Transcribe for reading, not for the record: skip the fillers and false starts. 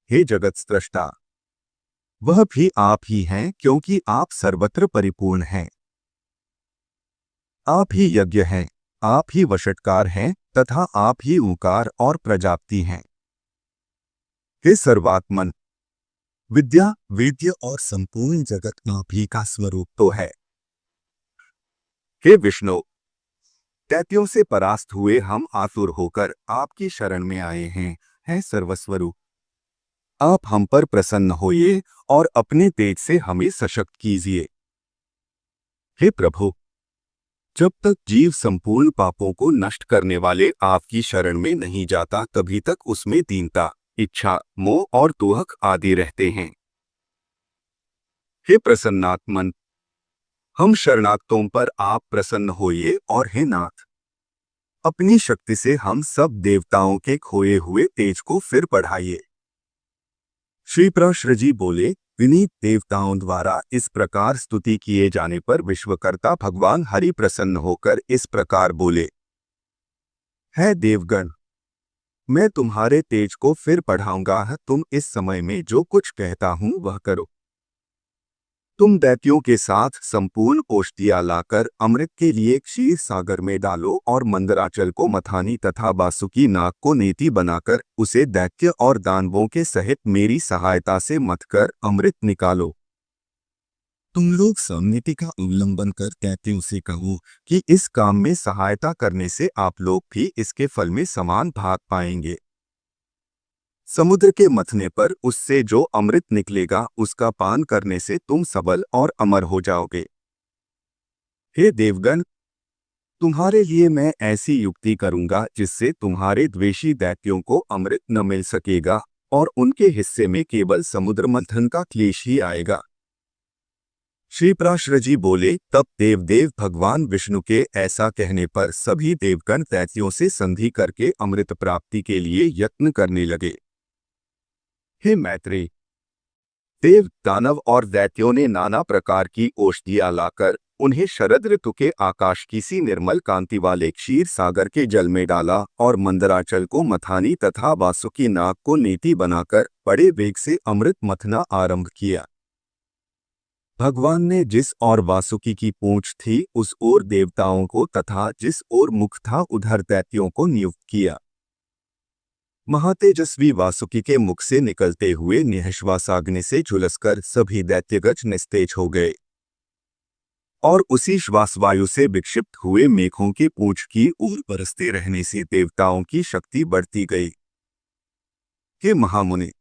हे जगत स्रष्टा, वह भी आप ही हैं क्योंकि आप सर्वत्र परिपूर्ण हैं। आप ही यज्ञ हैं, आप ही वशटकार हैं तथा आप ही ओंकार और प्रजापति हैं। हे सर्वात्मन, विद्या, वेद्य और संपूर्ण जगत आप ही का स्वरूप तो है। हे विष्णु, दैत्यों से परास्त हुए हम आतुर होकर आपकी शरण में आए हैं। हे सर्वस्वरूप, आप हम पर प्रसन्न होइए और अपने तेज से हमें सशक्त कीजिए। हे प्रभु, जब तक जीव संपूर्ण पापों को नष्ट करने वाले आपकी शरण में नहीं जाता तभी तक उसमें दीनता, इच्छा, मोह और दोहक आदि रहते हैं। हे प्रसन्नात्मन, हम शरणागतों पर आप प्रसन्न होइए और हे नाथ, अपनी शक्ति से हम सब देवताओं के खोए हुए तेज को फिर बढ़ाइए। श्री प्रश्र जी बोले, विनीत देवताओं द्वारा इस प्रकार स्तुति किए जाने पर विश्वकर्ता भगवान हरि प्रसन्न होकर इस प्रकार बोले, है देवगण, मैं तुम्हारे तेज को फिर बढ़ाऊंगा। तुम इस समय में जो कुछ कहता हूं वह करो। तुम दैत्यों के साथ संपूर्ण औषधियां लाकर अमृत के लिए क्षीर सागर में डालो और मंदराचल को मथानी तथा वासुकी नाग को नेति बनाकर उसे दैत्य और दानवों के सहित मेरी सहायता से मथकर अमृत निकालो। तुम लोग समनीति का उल्लंघन कर दैत्यों से कहो कि इस काम में सहायता करने से आप लोग भी इसके फल में समान भाग पाएंगे। समुद्र के मथने पर उससे जो अमृत निकलेगा उसका पान करने से तुम सबल और अमर हो जाओगे। हे देवगण, तुम्हारे लिए मैं ऐसी युक्ति करूंगा जिससे तुम्हारे द्वेषी दैत्यों को अमृत न मिल सकेगा और उनके हिस्से में केवल समुद्र मंथन का क्लेश ही आएगा। श्री पराशर जी बोले, तब देवदेव भगवान विष्णु के ऐसा कहने पर सभी देवगण दैत्यों से संधि करके अमृत प्राप्ति के लिए यत्न करने लगे। हे मैत्रेय, देव, दानव और दैत्यों ने नाना प्रकार की औषधियां लाकर उन्हें शरद ऋतु के आकाश की सी निर्मल कांति वाले क्षीर सागर के जल में डाला और मंदराचल को मथानी तथा वासुकी नाग को नेति बनाकर बड़े वेग से अमृत मथना आरंभ किया। भगवान ने जिस ओर वासुकी की पूंछ थी उस ओर देवताओं को तथा जिस ओर मुख था उधर दैत्यों को नियुक्त किया। महातेजस्वी वासुकी के मुख से निकलते हुए निःश्वासाग्नि से झुलसकर सभी दैत्यगज निस्तेज हो गए और उसी श्वास वायु से विक्षिप्त हुए मेघों की पूंछ की ओर बरसते रहने से देवताओं की शक्ति बढ़ती गई। हे महामुनि,